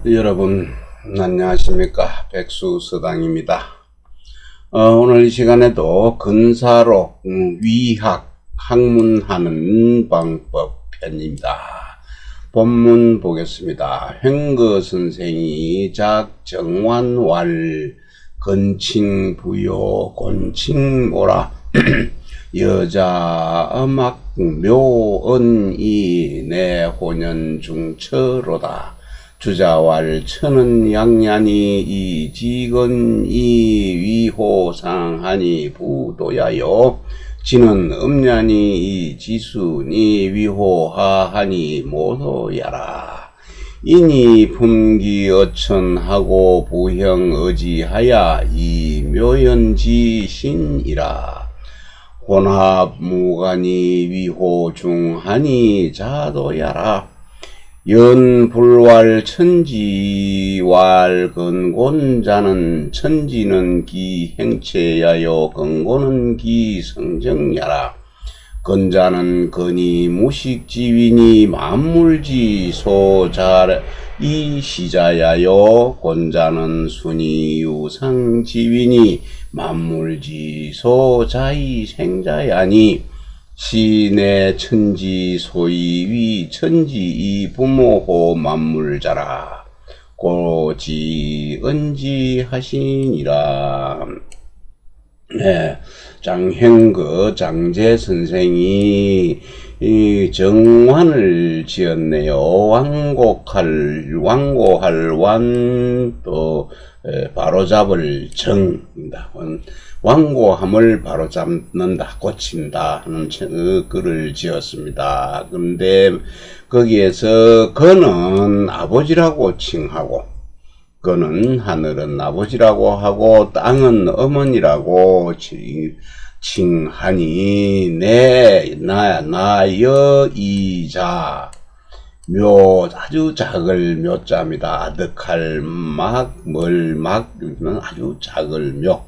여러분 안녕하십니까, 백수서당입니다. 오늘 이 시간에도 근사로 위학 학문하는 방법 편입니다. 본문 보겠습니다. 횡거 선생이 작정환왈 건칭부요 곤칭오라 여자막 묘언이 내 호년중처로다. 주자왈 천은 양냐니 이직은 이위호상하니 부도야요. 지는 음냐니 이지순이 위호하하니 모도야라. 이니 품기 어천하고 부형 의지하야 이묘연지신이라. 혼합무간이 위호중하니 자도야라. 연불왈 천지왈 근곤자는 천지는 기 행체야요 근곤은 기 성정야라. 근자는 근이 무식지위니 만물지 소자 이시자야요. 곤자는 순이 유상지위니 만물지 소자이 생자야니. 시내 천지 소이위 천지 이 부모호 만물자라. 고지 은지 하시니라. 네, 장행거 장제 선생이 이 정환을 지었네요. 완고할 완 또 바로잡을 정입니다. 완고함을 바로잡는다, 고친다 하는 글을 지었습니다. 그런데 거기에서 그는 아버지라고 칭하고, 그는 하늘은 아버지라고 하고 땅은 어머니라고 칭하니 나여 이자 묘 아주 작을 묘자입니다. 아득할 막물막은 아주 작을 묘.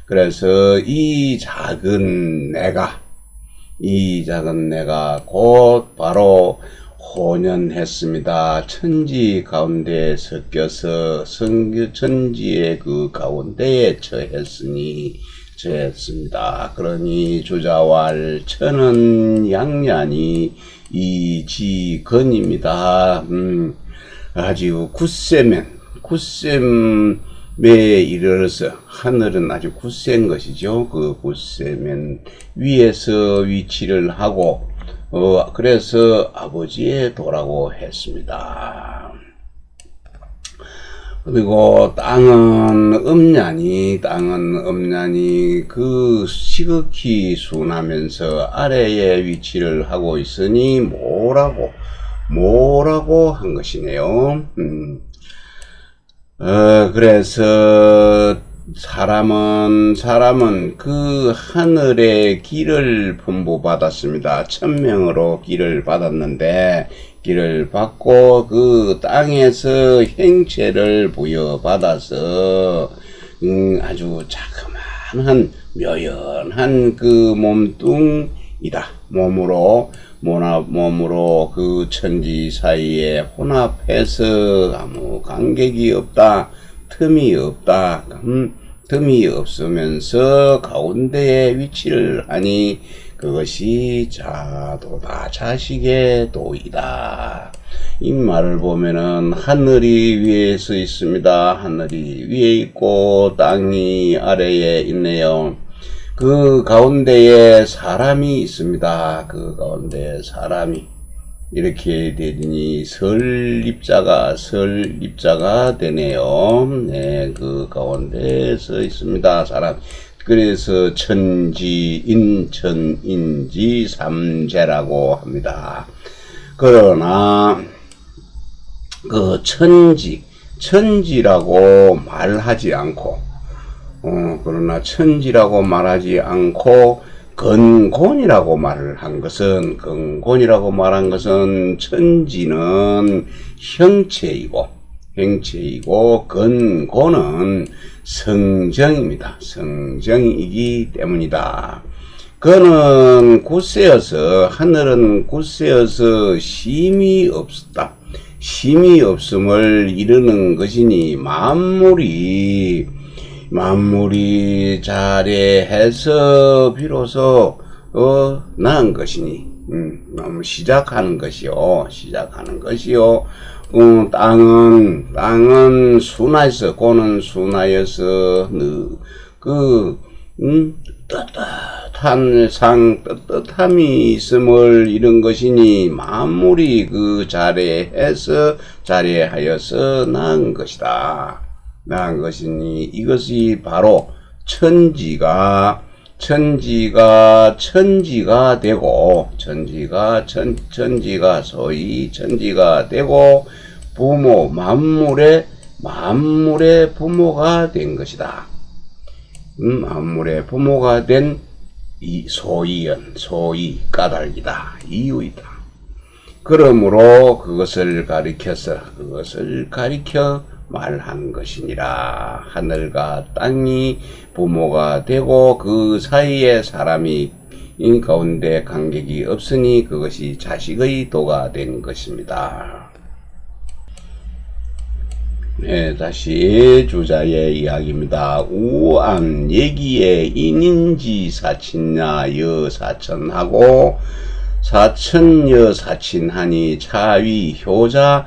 그래서 이 작은 내가 곧 바로 혼연했습니다. 천지 가운데 섞여서 천지의 그 가운데에 처했습니다. 그러니 주자왈 천은 양냐니 이지건입니다. 아주 굳세면 에 이르러서 하늘은 아주 굳센 것이죠. 그 굳세면 위에서 위치를 하고 그래서 아버지의 도라고 했습니다. 그리고 땅은 없냐니 그 시극히 순하면서 아래에 위치를 하고 있으니 뭐라고 한 것이네요. 그래서 사람은 그 하늘의 길을 분부받았습니다. 천명으로 길을 받았는데, 길을 받고 그 땅에서 행체를 부여받아서 아주 자그마한 묘연한 그 몸뚱이다. 몸으로 그 천지 사이에 혼합해서 아무 간격이 없다. 틈이 없다. 틈이 없으면서 가운데에 위치를 하니 그것이 자도다. 자식의 도이다. 이 말을 보면은 하늘이 위에서 있습니다. 하늘이 위에 있고 땅이 아래에 있네요. 그 가운데에 사람이 있습니다. 그 가운데 사람이 이렇게 되니 설립자가 되네요. 네, 그 가운데 서 있습니다. 사람. 그래서 천인지 삼재라고 합니다. 그러나 그 천지라고 말하지 않고 근곤이라고 말한 것은 천지는 형체이고 근곤은 성정입니다. 성정이기 때문이다. 그는 굳세어서 하늘은 굳세어서 힘이 없었다. 심이 없음을 이루는 것이니 만물이 자래해서 비로소 나은 것이니 시작하는 것이요. 땅은 순하여서 고는 순하여서 뜨뜻함이 있음을 이룬 것이니 만물이 자래하여서 나은 것이다. 나은 것이니 이것이 바로 천지가 되고 소위 천지가 되고 만물의 부모가 된 것이다. 만물의 부모가 된 이 소위 까닭이다. 이유이다. 그러므로 그것을 가리켜 말한 것이니라. 하늘과 땅이 부모가 되고 그 사이에 사람이 가운데 간격이 없으니 그것이 자식의 도가 된 것입니다. 네, 다시 주자의 이야기입니다. 우암 얘기에 인인지 사친냐 여사천하고 사천여사친하니 차위 효자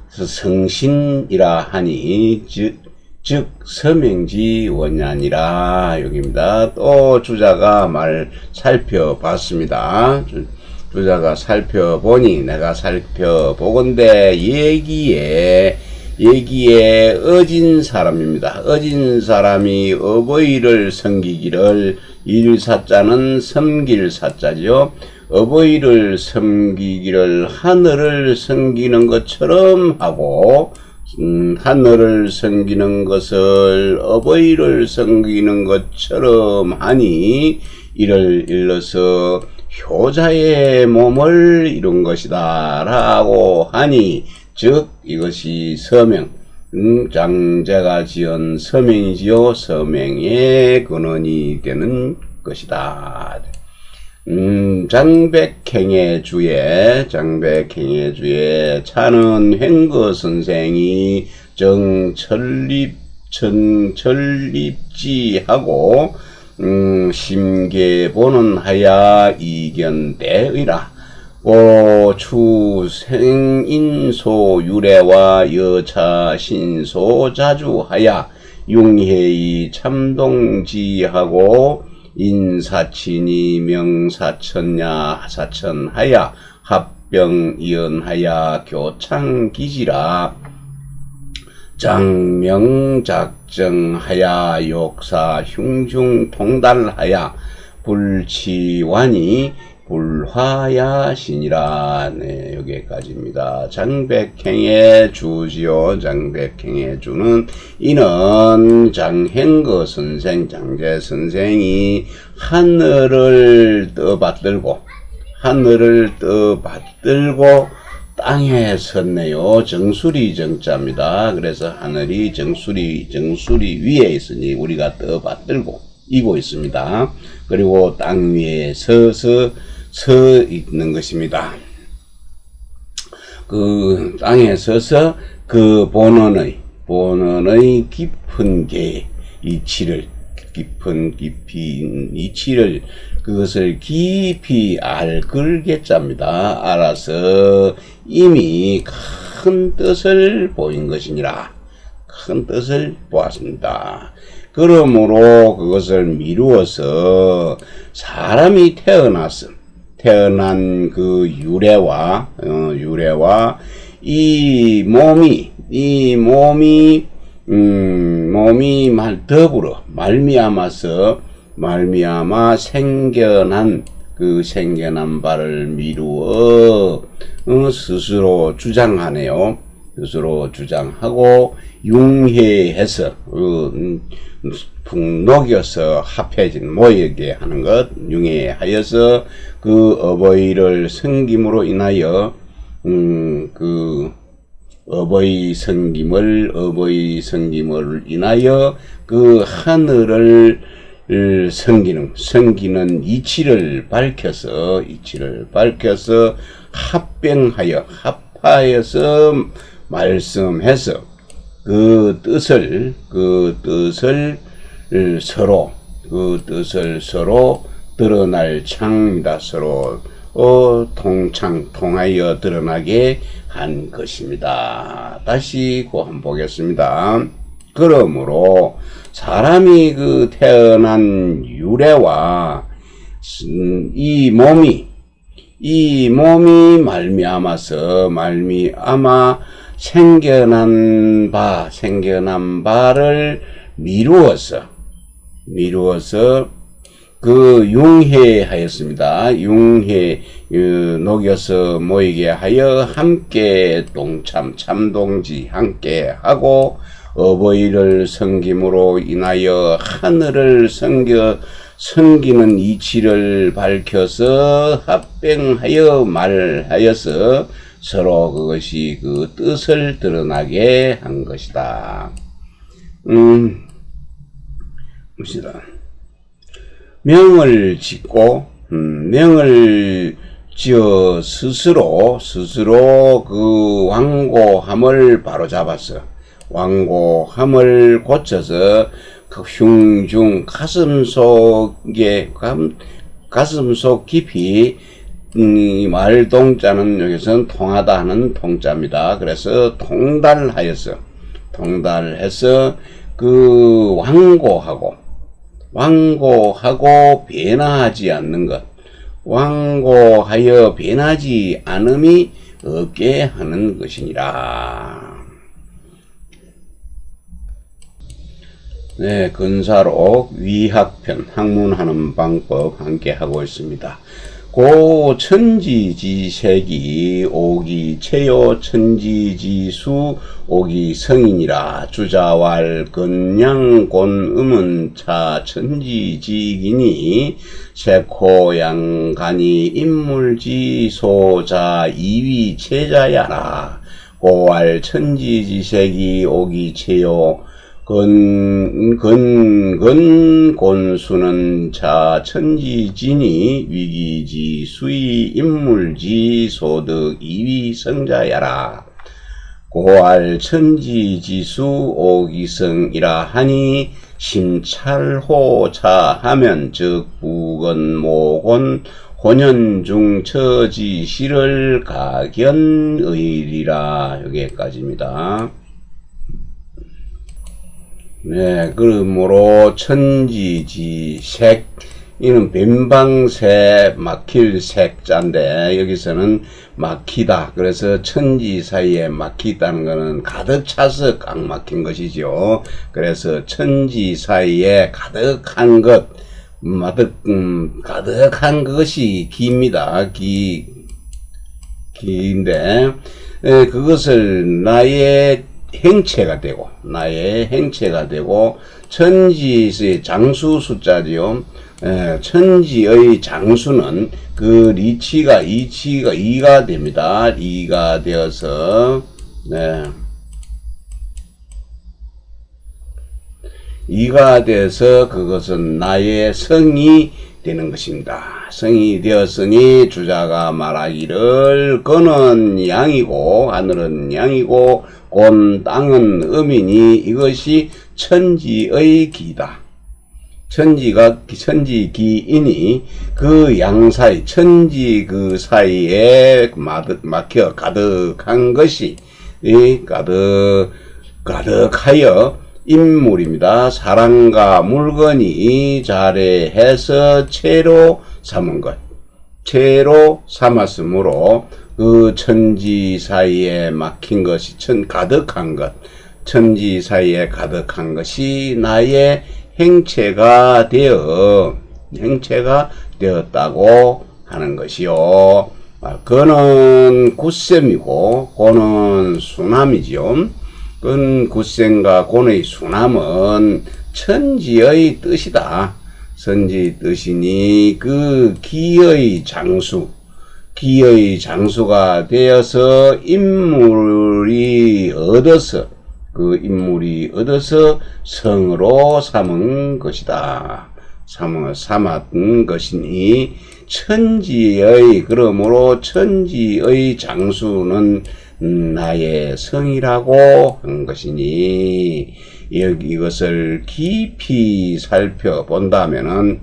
성신이라 하니 즉 서명지 원냐니라. 여기입니다. 또 주자가 말 살펴봤습니다. 주자가 살펴보니 내가 살펴보건대 얘기에 어진 사람입니다. 어진 사람이 어버이를 섬기기를 일사자는 섬길 사자죠. 어버이를 섬기기를 하늘을 섬기는 것처럼 하고 하늘을 섬기는 것을 어버이를 섬기는 것처럼 하니 이를 일러서 효자의 몸을 이룬 것이다 라고 하니 즉 이것이 서명 장자가 지은 서명이지요. 서명의 근원이 되는 것이다. 장백행의 주에 차는 횡거 선생이 정철립지하고 심계보는 하야 이견대의라. 추생인소 유래와 여차신소 자주하야 융회의 참동지하고 인사친이 명사천야 사천하야 합병이언하야 교창기지라. 장명작정하야 욕사 흉중통달하야 불치환이 불화야신이라. 네, 여기까지입니다. 장백행의 주지요. 장백행의 주는 이는 장행거 선생, 장제 선생이 하늘을 떠받들고 땅에 섰네요. 정수리 정자입니다. 그래서 하늘이 정수리 위에 있으니 우리가 떠받들고 이고 있습니다. 그리고 땅 위에 서 있는 것입니다. 그 땅에 서서 그 본원의 깊은 이치를 그것을 깊이 알글겠자입니다. 알아서 이미 큰 뜻을 보인 것이니라. 큰 뜻을 보았습니다. 그러므로 그것을 미루어서 사람이 태어난 그 유래와 이 몸이 더불어 말미암아 생겨난 바를 미루어 스스로 주장하네요. 스스로 주장하고 융회해서 녹여서 합해진 모이게 하는 것, 융회하여서 그 어버이를 섬김으로 인하여 그 어버이 섬김을 인하여 그 하늘을 섬기는 이치를 밝혀서 합병하여 합하여서 말씀해서 그 뜻을 서로 드러날 창입니다. 서로 통하여 드러나게 한 것입니다. 다시 한번 보겠습니다. 그러므로 사람이 그 태어난 유래와 이 몸이 말미암아 생겨난 바를 미루어서 그 융회하였습니다. 녹여서 모이게 하여 함께 참동지 함께 하고 어버이를 섬김으로 인하여 하늘을 섬기는 이치를 밝혀서 합병하여 말하여서 서로 그것이 그 뜻을 드러나게 한 것이다. 봅시다. 명을 지어 스스로 그 완고함을 바로잡았어. 완고함을 고쳐서 그 흉중 가슴속 깊이 말동자는 여기서는 통하다 하는 통자입니다. 그래서 통달해서 그 완고하고 변화하지 않는 것, 완고하여 변하지 않음이 없게 하는 것이니라. 네, 근사록 위학편 학문하는 방법 함께 하고 있습니다. 고 천지지색이 오기 체요 천지지수 오기 성이니라. 주자왈 근양곤음은 차 천지지기니 세코양간이 인물지소자 이위 체자야라. 고왈 천지지색이 오기 체요 곤수는 자 천지지니 위기지 수의 인물지 소득 이위 성자야라. 고알 천지지수 오기성이라 하니 심찰호차 하면 즉 부건모곤 혼연중 처지시를 가견의리라. 여기까지입니다. 네, 그러므로 천지지색, 이는 빈방새 막힐 색자인데 여기서는 막히다. 그래서 천지 사이에 막히다는 것은 가득 차서 꽉 막힌 것이죠. 그래서 천지 사이에 가득한 것, 가득한 것이 기입니다. 기인데 그것을 나의 행체가 되고 천지의 장수 숫자지요. 천지의 장수는 그 이치가 2가 됩니다. 2가 되어서 2가 돼서 그것은 나의 성이 되는 것입니다. 성이 되었으니 주자가 말하기를 그는 양이고 하늘은 양이고 곤 땅은 음이니 이것이 천지의 기다. 천지기이니 그 양 사이 천지 그 사이에 막혀 가득한 것이 가득하여 인물입니다. 사람과 물건이 자례해서 채로 삼은 것, 채로 삼았으므로 그 천지 사이에 막힌 것이 가득한 것, 천지 사이에 가득한 것이 나의 행체가 되었다고 하는 것이요. 그는 굳셈이고 고는 순함이죠. 굳셈과 곤의 순함은 천지의 뜻이다. 천지의 뜻이니 그 기의 장수가 되어서 인물이 얻어서 성으로 삼은 것이다. 삼은 것이니 천지의 그러므로 천지의 장수는 나의 성이라고 한 것이니 이것을 깊이 살펴본다면은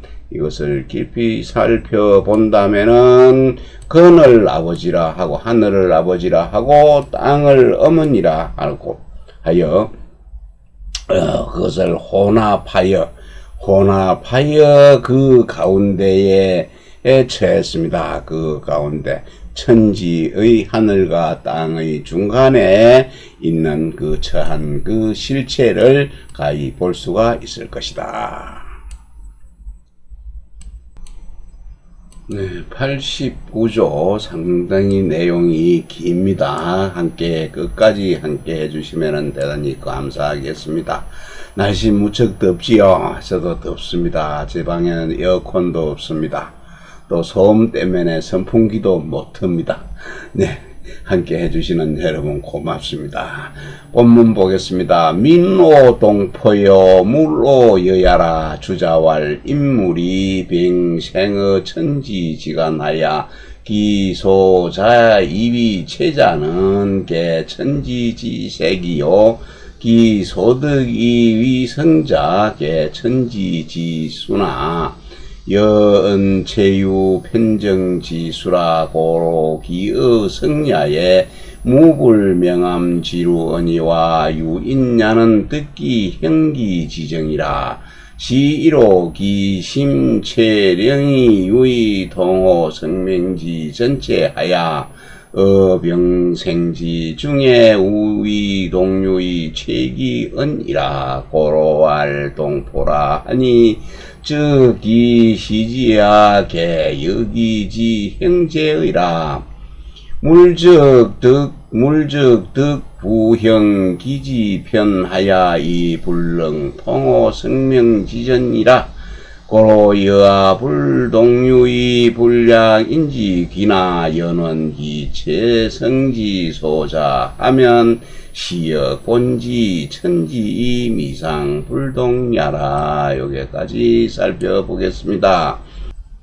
건을 아버지라 하고 하늘을 아버지라 하고 땅을 어머니라 하고 하여 그것을 혼합하여 그 가운데에 처했습니다. 그 가운데 천지의 하늘과 땅의 중간에 있는 그 처한 그 실체를 가히 볼 수가 있을 것이다. 네, 89조 상당히 내용이 깁니다. 끝까지 함께 해주시면 대단히 감사하겠습니다. 날씨 무척 덥지요. 저도 덥습니다. 제 방에는 에어컨도 없습니다. 또 소음 때문에 선풍기도 못 틉니다. 네, 함께 해주시는 여러분 고맙습니다. 본문 보겠습니다. 민노 동포여 물로 여야라 주자왈 인물이 병생의 천지지가 나야 기소자 이위 체자는 개 천지지색이요 기소득이 위성자 개 천지지수나 여은체유 편정지수라고 기의 성야에 무불명암 지루언니와 유인야는 듣기 형기지정이라 시일오 기심체령이 유의 동호 성명지 전체하야 어병생지 중에 우위 동유의 최기언이라 고로할 동포라 하니 즉이 시지야 개 여기지 형제의라 물적 득 부형 기지편하야 이 불능 통호 성명지전이라 고로여아 불동유의 불량인지 기나 연원기 최성지소자 하면 시여 곤지 천지 미상 불동야라. 여기까지 살펴보겠습니다.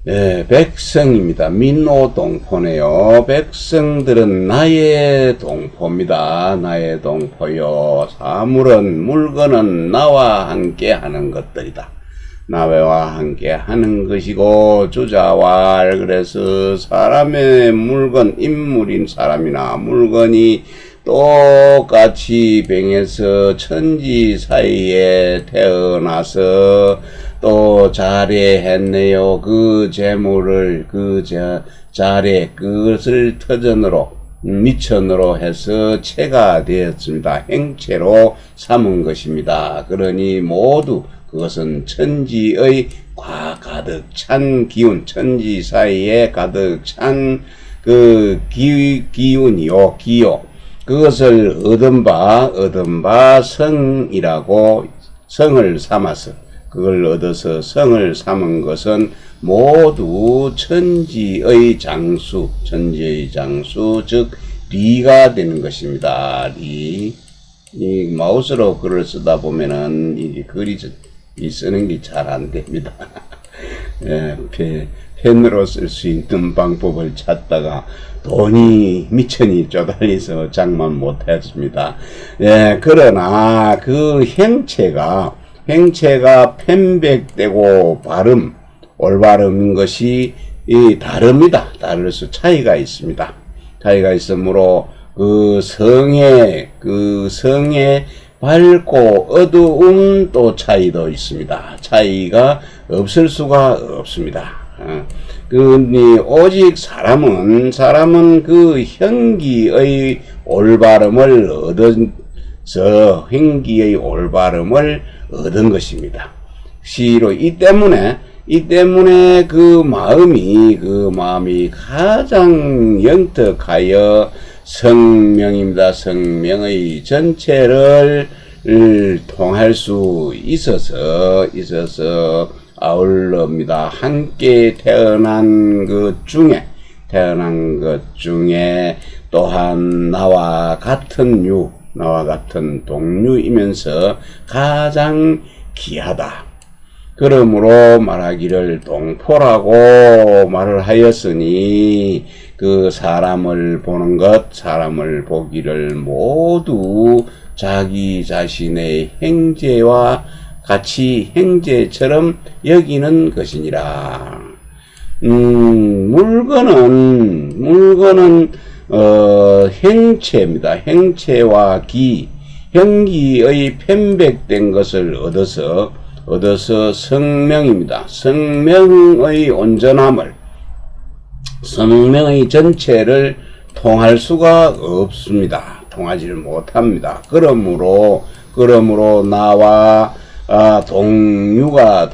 네, 백성입니다. 민노 동포네요. 백성들은 나의 동포입니다. 나의 동포요. 사물은 물건은 나와 함께 하는 것들이다. 나와 함께 하는 것이고 주자왈 그래서 사람의 물건 인물인 사람이나 물건이 똑같이 병에서 천지 사이에 태어나서 또 자례했네요. 그 재물을 자례 그것을 터전으로 미천으로 해서 체가 되었습니다. 행체로 삼은 것입니다. 그러니 모두 그것은 천지의 가득 찬 기운, 천지 사이에 가득 찬 그 기운이요, 기요. 그것을 얻은 바 성이라고 성을 삼아서 그걸 얻어서 성을 삼은 것은 모두 천지의 장수, 즉 리가 되는 것입니다. 이 마우스로 글을 쓰다 보면은 이게 글이 쓰는 게 잘 안 됩니다. 예, 펜으로 쓸 수 있는 방법을 찾다가 돈이 미천이 쪼달려서 장만 못했습니다. 예, 그러나 그 행체가 편백되고 올바름인 것이 다릅니다. 다르서 차이가 있습니다. 차이가 있으므로 그 성의 밝고 어두움 또 차이도 있습니다. 차이가 없을 수가 없습니다. 오직 사람은 그 형기의 올바름을 얻은 것입니다. 시로 이 때문에 그 마음이 가장 영특하여 성명입니다. 성명의 전체를 통할 수 있어서 아울럽니다. 함께 태어난 것 중에 또한 나와 같은 동류이면서 가장 귀하다. 그러므로 말하기를 동포라고 말을 하였으니 그 사람을 보는 것, 사람을 보기를 모두 자기 자신의 행제와 같이 행제처럼 여기는 것이니라. 물건은 행체입니다. 행체와 형기의 편백된 것을 얻어서 성명입니다. 성명의 온전함을, 성명의 전체를 통할 수가 없습니다. 통하지를 못합니다. 그러므로 나와 동류가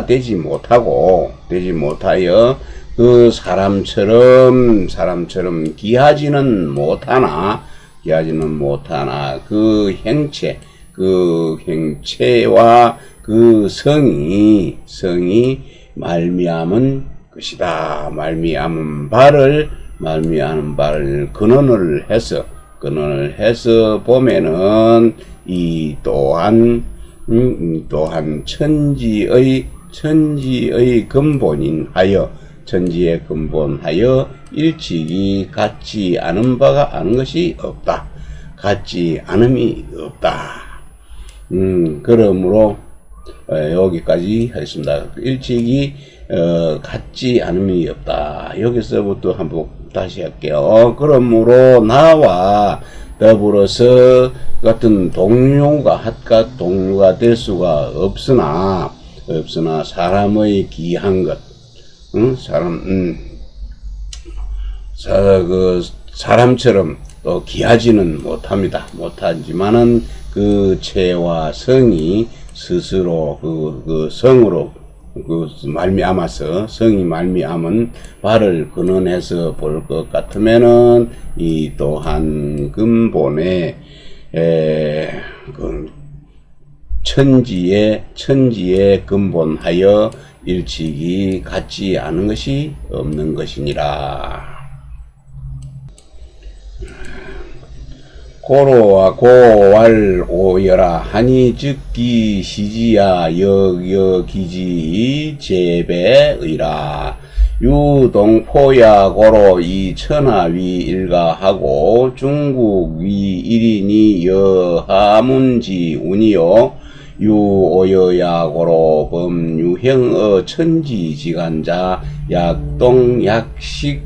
되지 못하여 그 사람처럼 기하지는 못하나 그 행체와 그 성이 말미암은 것이다. 말미암은 바를 근원을 해서 보면은 이 또한 천지의 근본하여 일찍이 같지 않은 것이 없다. 같지 않음이 없다. 그러므로 여기까지 하겠습니다. 일찍이 같지 않음이 없다. 여기서부터 한번 다시 할게요. 그러므로 나와 더불어서 같은 동료가 될 수가 없으나 사람의 기한 것, 사람처럼 또 기하지는 못하지만은 그 체와 성이 스스로 그 성으로 성이 말미암은 바를 근원해서 볼 것 같으면은 이 또한 근본의 천지에 근본하여 일찍이 같지 않은 것이 없는 것이니라. 고로와 고왈 오여라 하니 즉기 시지야 역기지 제배의라. 유동포야 고로 이 천하위 일가하고 중국 위 일인이 여하문지 운이요. 유오여야 고로 범유형어 천지지간자 약동 약식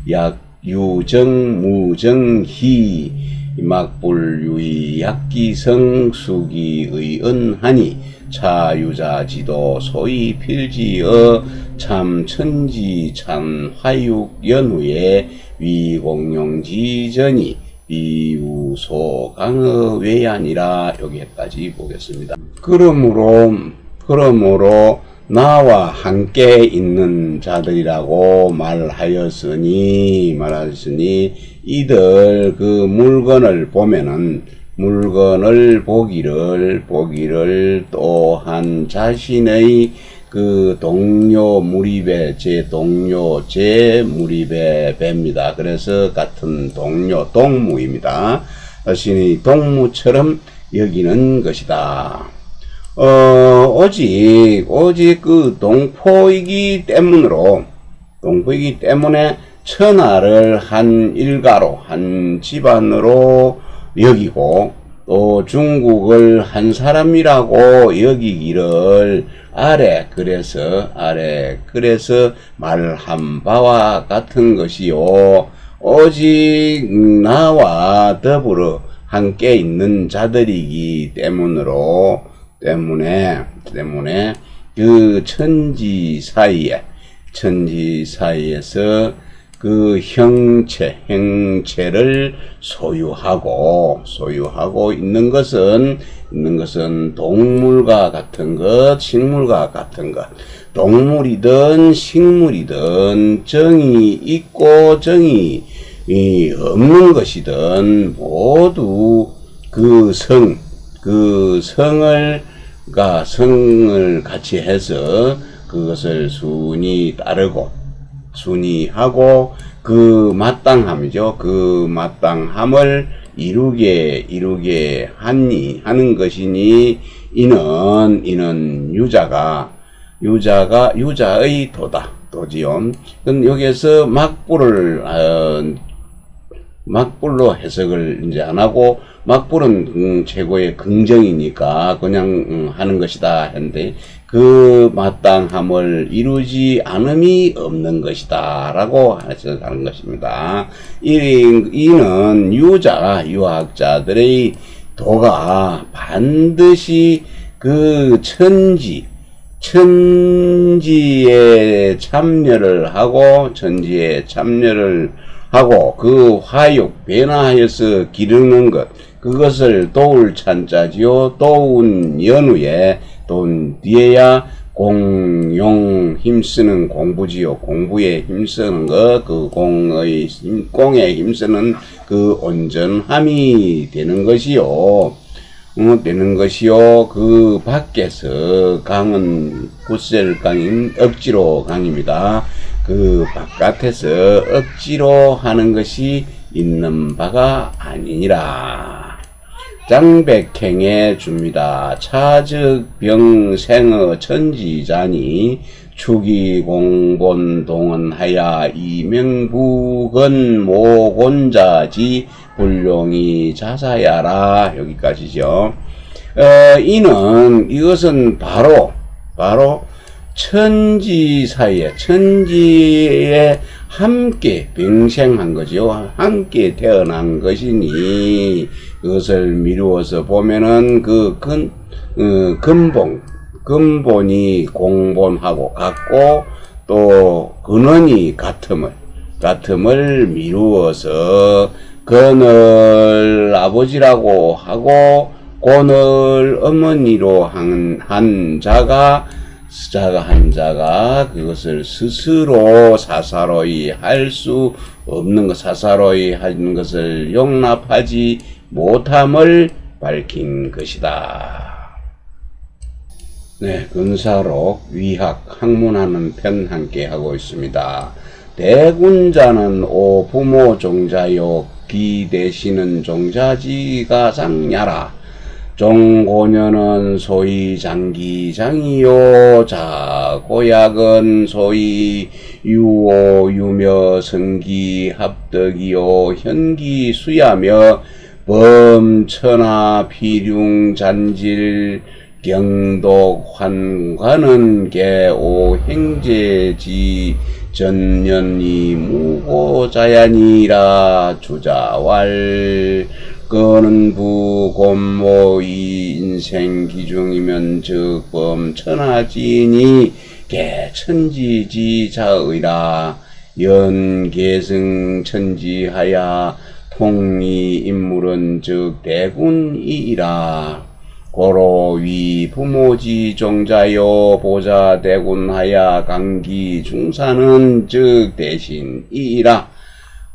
약유정 무정희 막불유의 약기성 수기의 은하니 차유자지도 소위 필지어 참천지 참화육 연후에 위공룡지전이 비우소 강어 외야니라. 여기까지 보겠습니다. 그러므로 나와 함께 있는 자들이라고 말하였으니 이들 그 물건을 보면은 물건을 보기를 또한 자신의 그 동료 무리배 제 무리배 배입니다. 그래서 같은 동무입니다. 자신의 동무처럼 여기는 것이다. 오직 그 동포이기 때문에 천하를 한 일가로 한 집안으로 여기고 또 중국을 한 사람이라고 여기기를 그래서 말한 바와 같은 것이요. 오직 나와 더불어 함께 있는 자들이기 때문에 그 천지 사이에서 그 형체를 소유하고 있는 것은 동물과 같은 것, 식물과 같은 것, 동물이든 식물이든 정이 있고 정이 없는 것이든 모두 그 성을 같이 해서 그것을 순위하고 그 마땅함이죠. 그 마땅함을 이루게 하는 것이니 이는 유자가 유자의 도다. 도지요. 그럼 여기에서 막불로 해석을 이제 안 하고, 막불은 최고의 긍정이니까 그냥 하는 것이다 했는데, 그 마땅함을 이루지 않음이 없는 것이다 라고 해석하는 것입니다. 이는 유학자들의 도가 반드시 그 천지에 참여를 하고 그 화육 변화해서 기르는 것, 그것을 도울 찬자지요. 도운 연후에 도운 뒤에야 공용 힘쓰는 공부지요. 공부에 힘쓰는 것, 그 공에 힘쓰는 그 온전함이 되는 것이요. 그 밖에서 강은 굿셀강인 억지로 강입니다. 그 바깥에서 억지로 하는 것이 있는 바가 아니니라. 장백행에 줍니다. 차즉병생의 천지자니 추기공본 동원하야 이명부건 모곤자지 불용이 자사야라. 여기까지죠. 이것은 바로 천지 사이에, 천지에 함께 병생한 거죠. 함께 태어난 것이니, 그것을 미루어서 보면은 근본이 공본하고 같고, 또 근원이 같음을 미루어서 건을 아버지라고 하고 곤을 어머니로 한 자가 그것을 스스로 사사로이 할 수 없는 것, 사사로이 하는 것을 용납하지 못함을 밝힌 것이다. 네, 근사록 위학 학문하는 편 함께 하고 있습니다. 대군자는 오 부모 종자요 비대시는 종자지가 상야라. 종고년은 소위 장기장이요 자고약은 소위 유오 유며 성기 합덕이요 현기 수야며 범천하 필융 잔질 경독 환관은 개오 행제지 전년이 무고자야니라. 주자왈 그는 부곤모이 인생 기중이면 즉 범천하지니 개천지지자의라. 연계승 천지하야 통리 인물은 즉 대군이라. 고로 위 부모지 종자요 보자 대군하야 강기 중사는 즉 대신이라.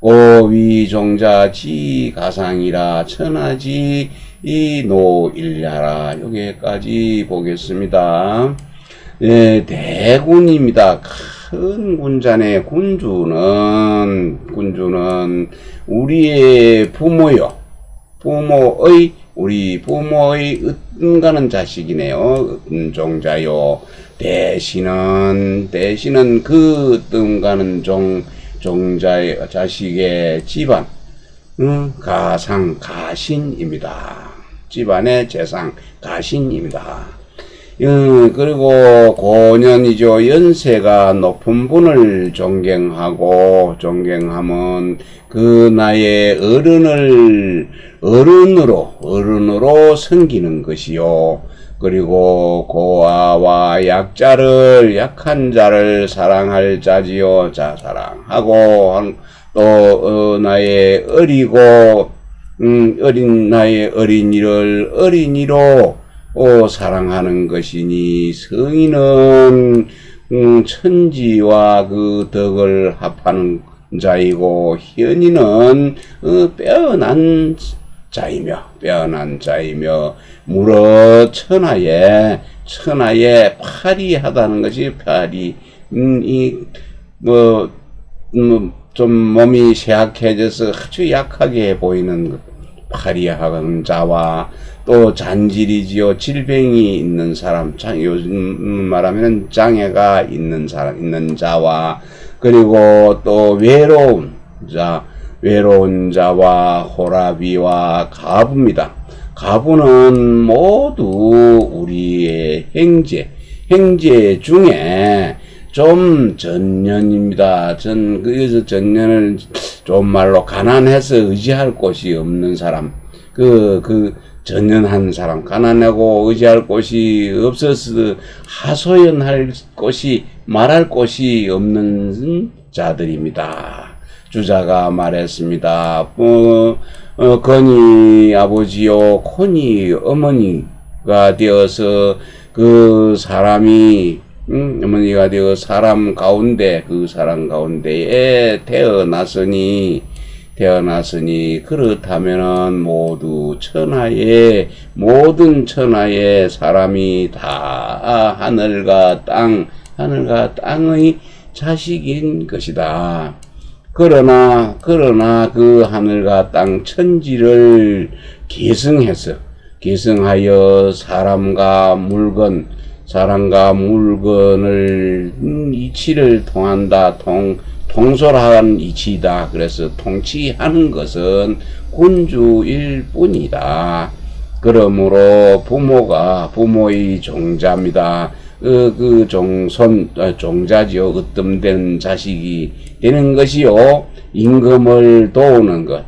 오위 종자 지 가상이라 천하지 이 노일야라. 여기까지 보겠습니다. 네, 대군입니다. 큰 군자네. 군주는 우리의 부모요. 우리 부모의 은가는 자식이네요. 종자요. 대신은 그 은가는 종자의 자식의 집안, 가신입니다. 집안의 재상, 가신입니다. 그리고 고년이죠. 연세가 높은 분을 존경하면 그 나의 어른으로 섬기는 것이요. 그리고 고아와 약한 자를 사랑할 자지요. 자, 사랑하고, 또, 나의 나의 어린이를 어린이로 사랑하는 것이니, 성인은, 천지와 그 덕을 합하는 자이고, 현이는, 빼어난 자이며, 무릇 천하에 파리하다는 것이 좀 몸이 쇠약해져서 아주 약하게 보이는 것, 파리하는 자와 또 잔질이지요. 질병이 있는 사람, 요즘 말하면 장애가 있는 사람, 있는 자와 그리고 또 외로운 자와 호라비와 가부입니다. 가부는 모두 우리의 행제 중에 좀 전년입니다. 그래서 전년을 좀 말로 가난해서 의지할 곳이 없는 사람, 전년한 사람, 가난하고 의지할 곳이 없어서 하소연할 곳이, 말할 곳이 없는 자들입니다. 주자가 말했습니다. 건이 아버지요, 콘이 어머니가 되어서 그 사람이 어머니가 되어 사람 가운데에 태어났으니 그렇다면은 모든 천하의 사람이 다 하늘과 땅의 자식인 것이다. 그러나 그 하늘과 땅 천지를 계승하여 사람과 물건을 이치를 통한다. 통솔한 이치이다. 그래서 통치하는 것은 군주일 뿐이다. 그러므로 부모의 종자입니다. 종자지요. 으뜸된 자식이 되는 것이요. 임금을 도우는 것,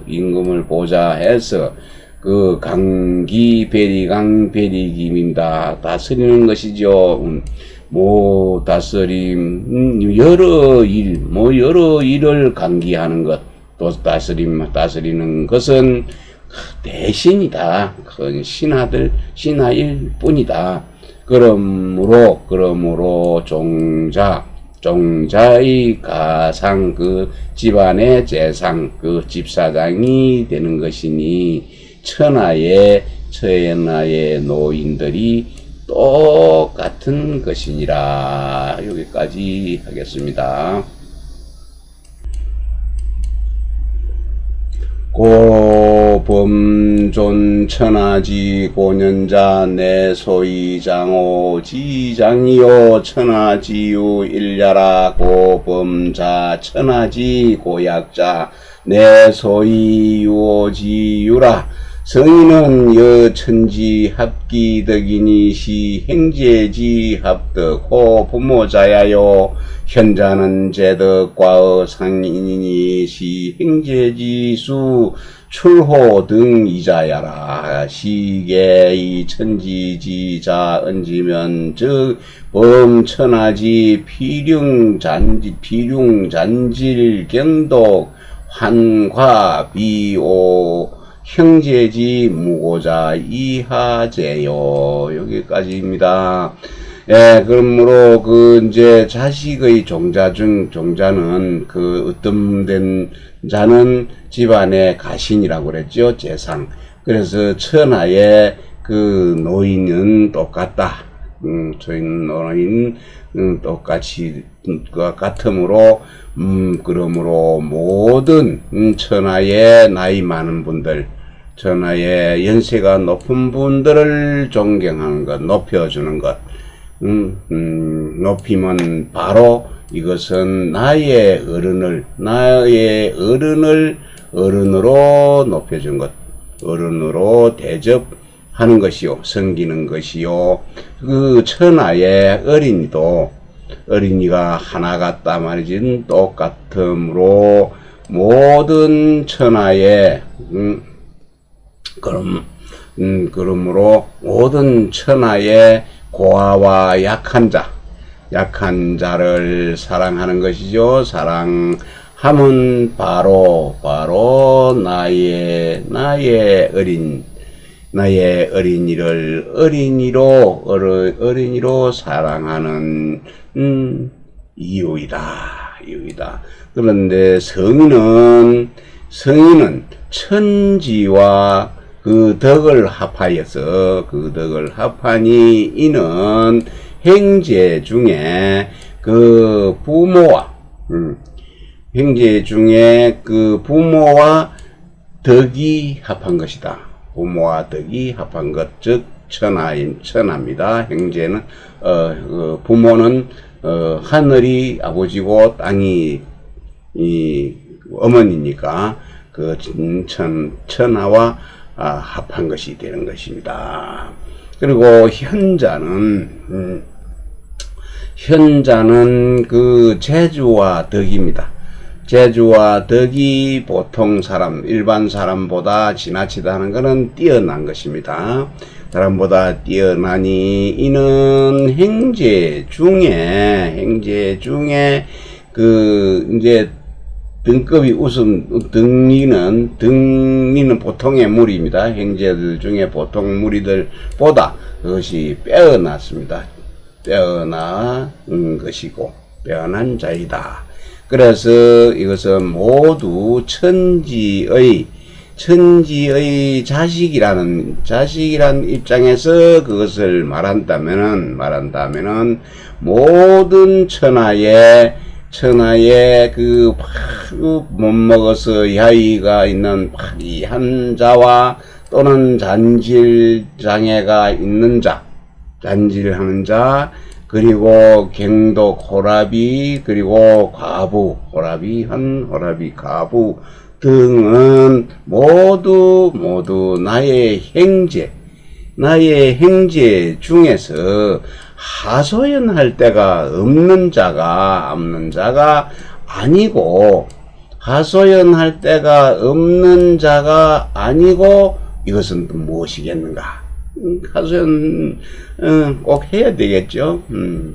임금을 보좌해서 배리김입니다. 다스리는 것이죠. 여러 일을 강기하는 것, 또 다스리는 것은 대신이다. 그건 신하일 뿐이다. 그러므로 종자의 가상, 집안의 재상, 집사장이 되는 것이니, 천하의 노인들이 똑같은 것이니라. 여기까지 하겠습니다. 고범존 천하지 고년자 내 소이장오 지장이요 천하지유 일야라. 고범자 천하지 고약자 내 소이유오지유라. 성인은 여천지 합기덕이니 시 행제지 합덕. 호 부모자야요 현자는 제덕과 상인이니 시 행제지 수 출호 등 이자야라. 시계의 천지지자 얹으면 즉 범천하지 필융잔질 경독 환과 비오 형제지 무고자 이하제요. 여기까지입니다. 예, 그러므로 이제 자식의 종자는 으뜸된 자는 집안의 가신이라고 그랬죠. 재상. 그래서 천하의 노인은 똑같다. 노인 같으므로 그러므로 모든 천하의 나이 많은 분들, 천하의 연세가 높은 분들을 존경하는 것, 높여주는 것, 높이면 바로 이것은 나의 어른으로 높여준 것, 어른으로 대접하는 것이요, 섬기는 것이요. 천하의 어린이가 하나 같다 말이지. 똑같으므로 모든 천하의 그러므로 모든 천하의 고아와 약한 자를 사랑하는 것이죠. 사랑하면 바로 나의 어린이를 어린이로 사랑하는 이유이다. 그런데 성인은 천지와 덕을 합하니 이는 행제 중에 부모와 덕이 합한 것이다. 부모와 덕이 합한 것, 즉 천하입니다. 형제는 부모는 하늘이 아버지고 땅이 이 어머니니까 그 천하와 합한 것이 되는 것입니다. 그리고 현자는 그 재주와 덕입니다. 재주와 덕이 보통 일반 사람보다 지나치다 하는 것은 뛰어난 것입니다. 사람보다 뛰어나니 이는 행제 중에 이제 등급이 등리는 보통의 무리입니다. 행제들 중에 보통 무리들보다 그것이 빼어났습니다. 빼어난 것이고 빼어난 자이다. 그래서 이것은 모두 천지의 자식이라는 입장에서 그것을 말한다면은 모든 천하에 그 못 먹어서 야위가 있는 파리한 자와 또는 잔질장애가 있는 자, 잔질하는 자, 그리고 갱독 호라비, 그리고 과부, 호라비 과부 등은 모두 나의 형제 중에서 하소연할 데가 없는 자가 아니고, 하소연할 데가 없는 자가 아니고, 이것은 또 무엇이겠는가? 하소연 꼭 해야 되겠죠.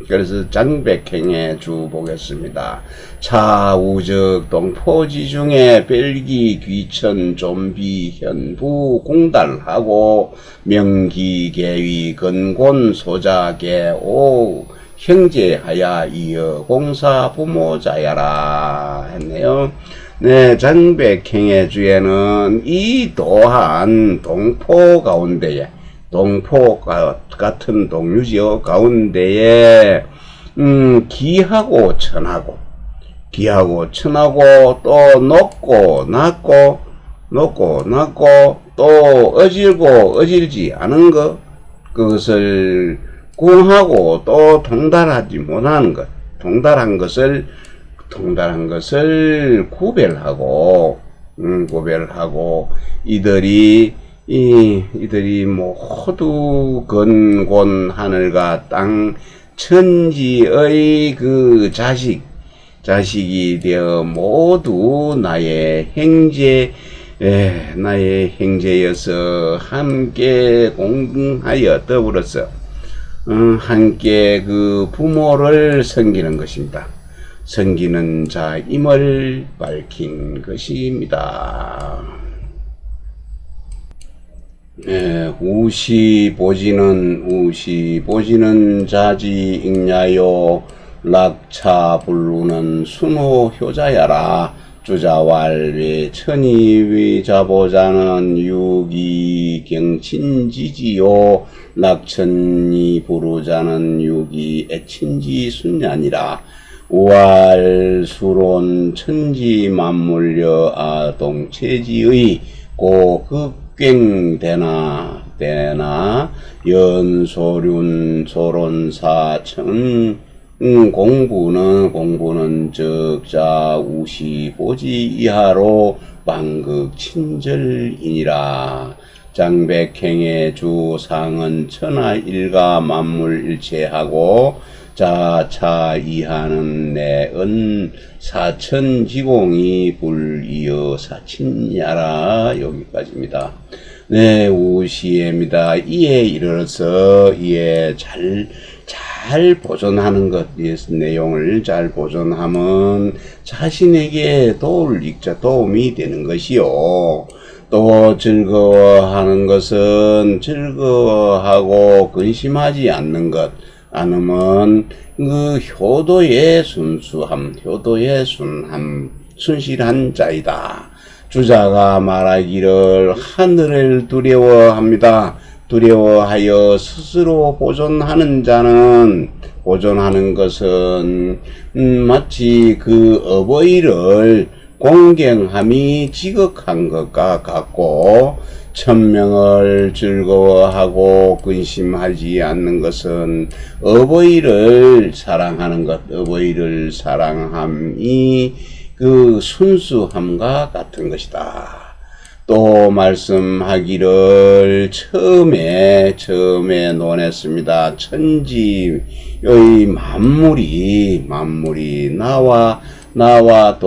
그래서 장백행의 주 보겠습니다. 차우적 동포지 중에 벨기 귀천 좀비 현부 공달하고 명기 계위 근곤 소자계 오 형제하야 이어 공사 부모자야라 했네요. 네, 장백행의 주에는 이 또한 동포 가운데에 동포 같은 동류지어 가운데에 기하고 천하고 또 높고 낮고 또 어질고 어질지 않은 것, 그것을 궁하고 또 동달하지 못하는 것, 동달한 것을 구별하고 이들이 모두 근곤 하늘과 땅 천지의 그 자식이 되어 모두 나의 형제여서 함께 공하여 더불어서 함께 그 부모를 섬기는 것입니다. 섬기는 자임을 밝힌 것입니다. 우시보지는 자지 익냐요 락차 불루는 순호 효자야라. 주자왈외 천이위 자보자는 유기 경친지지요 락천이 부르자는 유기 애친지 순냐니라. 우알수론 천지 만물려 아동체지의 고극갱대나 연소륜 소론사천 공부는 적자 우시보지 이하로 방극 친절이니라. 장백행의 주상은 천하일가 만물일체하고 자차 이하는 내은 사천지공이 불이어 사친야라. 여기까지입니다. 네, 우시입니다. 이에 이르러서 이에 잘 보존하는 것, 내용을 잘 보존하면 자신에게 도움이 되는 것이요. 또 즐거워하는 것은 즐거워하고 근심하지 않는 것, 않으면 그 효도의 순수함, 순실한 자이다. 주자가 말하기를 하늘을 두려워합니다. 두려워하여 스스로 보존하는 것은 마치 그 어버이를 공경함이 지극한 것과 같고 천명을 즐거워하고 근심하지 않는 것은 어버이를 사랑하는 것, 어버이를 사랑함이 그 순수함과 같은 것이다. 또 말씀하기를 처음에 논했습니다. 천지의 만물이 나와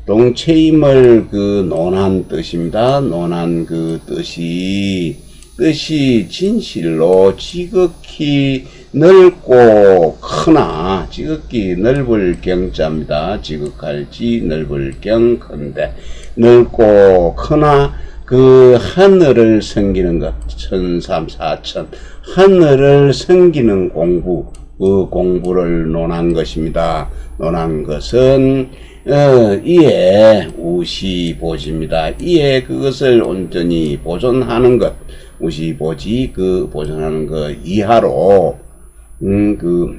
동체임을 그 논한 뜻입니다. 논한 그 뜻이 진실로 지극히 넓고 크나, 지극히 넓을 경자입니다. 지극할지 넓을 경 큰데 넓고 크나 그 하늘을 섬기는 것, 천삼 사천 하늘을 섬기는 공부, 그 공부를 논한 것입니다. 논한 것은 이에 우시보지입니다. 이에 그것을 온전히 보존하는 것, 우시보지 그 보존하는 것 이하로 그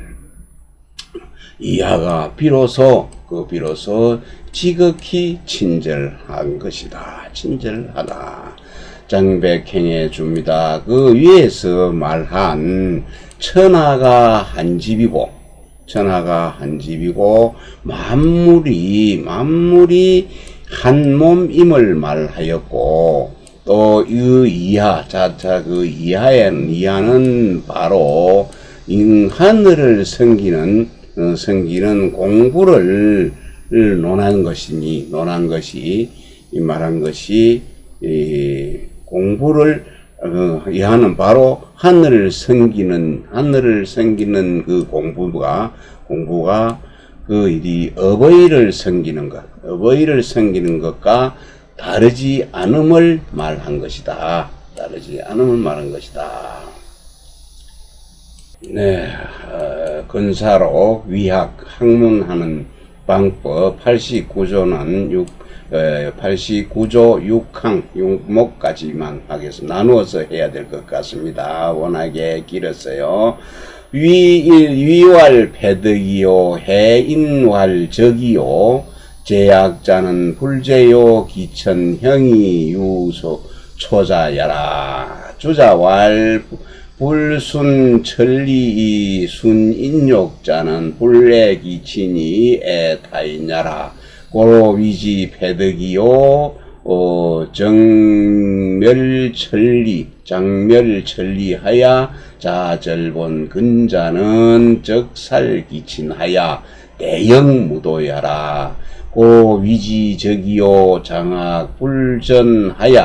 이하가 비로소 지극히 친절한 것이다. 친절하다. 장백행해 줍니다. 그 위에서 말한 천하가 한 집이고 만물이 한 몸임을 말하였고 또 이 이하 자차 그 이하는 바로 하늘을 섬기는 공부를 논한 것이 말한 것이 공부를 이하는 바로 하늘을 섬기는 그 공부가 그 일이 어버이를 섬기는 것과 다르지 않음을 말한 것이다. 네, 근사로 위학 학문하는 방법 89조는 89조 6항 6목까지만 하겠습니다. 나누어서 해야 될 것 같습니다. 워낙에 길었어요. 위왈 패득이요 해인왈 적이요 제약자는 불제요 기천형이 유소 초자야라. 주자왈 불순 천리 순인욕자는 불례기친이 애타이냐라. 고로위지 패득이요 장멸천리하야 자절본 근자는 적살기친하야 대영무도야라. 고위지적이요 장악불전하야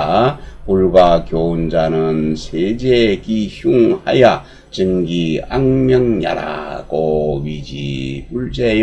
불과 교훈자는 세제기흉하야 증기악명야라. 고위지불제요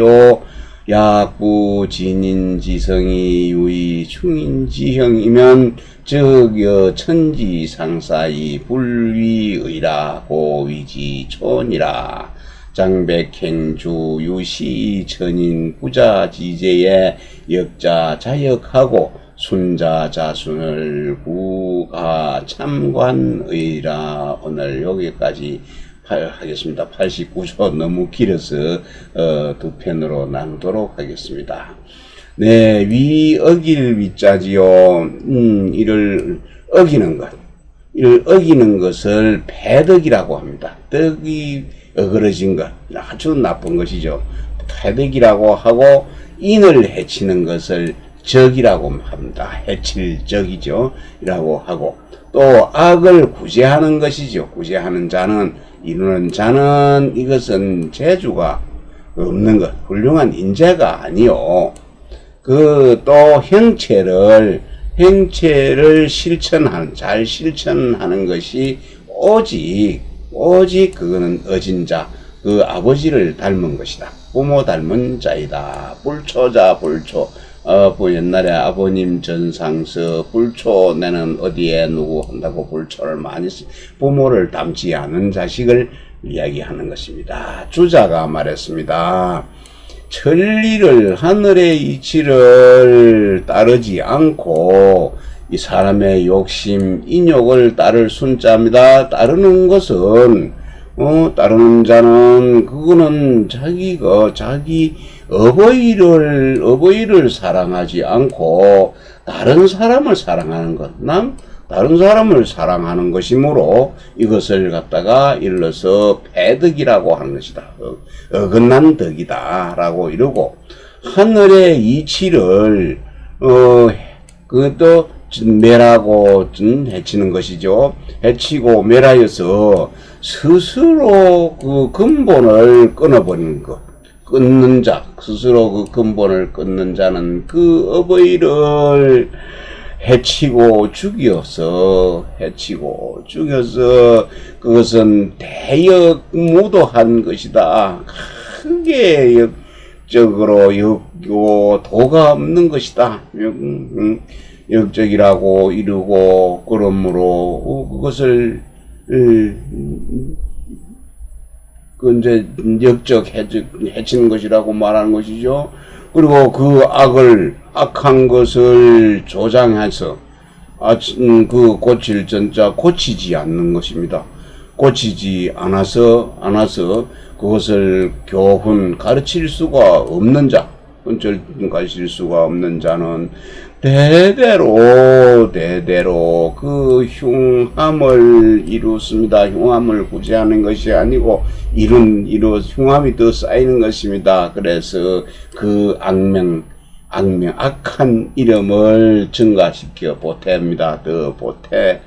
약부 진인지성이 유의 충인지형이면 즉여 천지상사이 불위의라. 고위지촌이라. 장백행주 유시 천인 부자지제에 역자 자역하고 순자 자순을 구가 참관의라. 오늘 여기까지 하겠습니다. 89조 너무 길어서 두 편으로 나누도록 하겠습니다. 네, 어길 위자지요. 이를 어기는 것을 패덕이라고 합니다. 덕이 어그러진 것, 아주 나쁜 것이죠. 패덕이라고 하고 인을 해치는 것을 적이라고 합니다. 해칠 적이죠. 이라고 하고 또 악을 구제하는 것이죠. 구제하는 자는 이루는 자는 이것은 재주가 없는 것, 훌륭한 인재가 아니요. 그 또 형체를 잘 실천하는 것이 오직 그거는 어진 자, 그 아버지를 닮은 것이다. 부모 닮은 자이다. 불초자 불초. 옛날에 아버님 전상서 불초 내는 어디에 누구 한다고 불초를 많이 쓰 부모를 닮지 않은 자식을 이야기하는 것입니다. 주자가 말했습니다. 천리를 하늘의 이치를 따르지 않고 이 사람의 욕심 인욕을 따를 순자입니다. 따르는 것은 따르는 자는 그거는 자기가 자기 어버이를 사랑하지 않고 다른 사람을 사랑하는 것, 다른 사람을 사랑하는 것이므로 이것을 갖다가 일러서 패덕이라고 하는 것이다. 어긋난 덕이다 라고 이러고, 하늘의 이치를 그것도 매라고 해치는 것이죠. 해치고 매라여서 스스로 그 근본을 끊어버리는 것. 끊는 자, 스스로 그 근본을 끊는 자는 그 어버이를 해치고 죽여서 그것은 대역무도한 것이다. 크게 역적으로 역고 도가 없는 것이다. 역적이라고 이르고, 그러므로 그것을 이제 해치는 것이라고 말하는 것이죠. 그리고 그 악한 것을 조장해서 그 고칠 전자 고치지 않는 것입니다. 고치지 않아서 그것을 교훈 가르칠 수가 없는 자, 가르칠 수가 없는 자는 대대로 그 흉함을 이루습니다. 흉함을 구제하는 것이 아니고 흉함이 더 쌓이는 것입니다. 그래서 그 악한 이름을 증가시켜 보태입니다. 더 보태.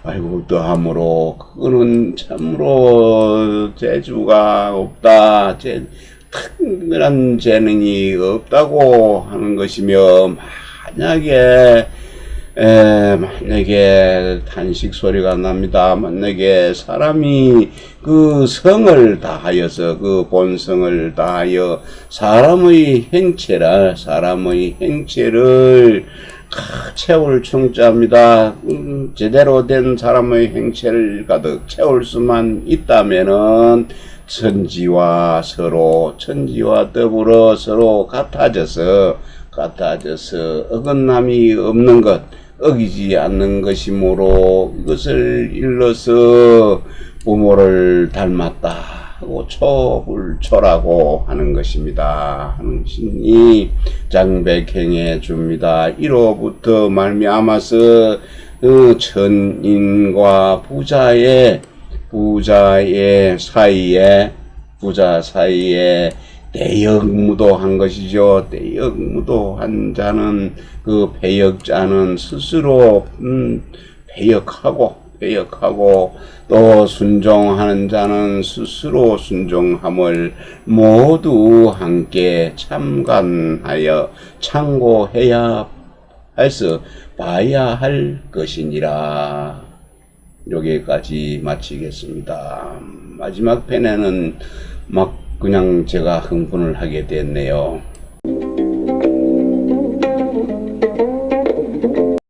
아이고, 더함으로 그거는 참으로 재주가 없다. 특별한 재능이 없다고 하는 것이며, 만약에 탄식 소리가 납니다. 만약에 사람이 그 성을 다하여서, 그 본성을 다하여 사람의 행체를 채울 충자입니다. 제대로 된 사람의 행체를 가득 채울 수만 있다면은 천지와 더불어 서로 같아져서 어긋남이 없는 것, 어기지 않는 것이므로 이것을 일러서 부모를 닮았다 하고 초불초라고 하는 것입니다. 하는 신이 장백행해 줍니다. 이로부터 말미암아서 그 천인과 부자 사이에 대역무도한 것이죠. 대역무도한 자는, 그 배역자는 스스로 배역하고 또 순종하는 자는 스스로 순종함을 모두 함께 참고해야 해서 봐야 할 것이니라. 여기까지 마치겠습니다. 마지막 편에는 그냥 제가 흥분을 하게 됐네요.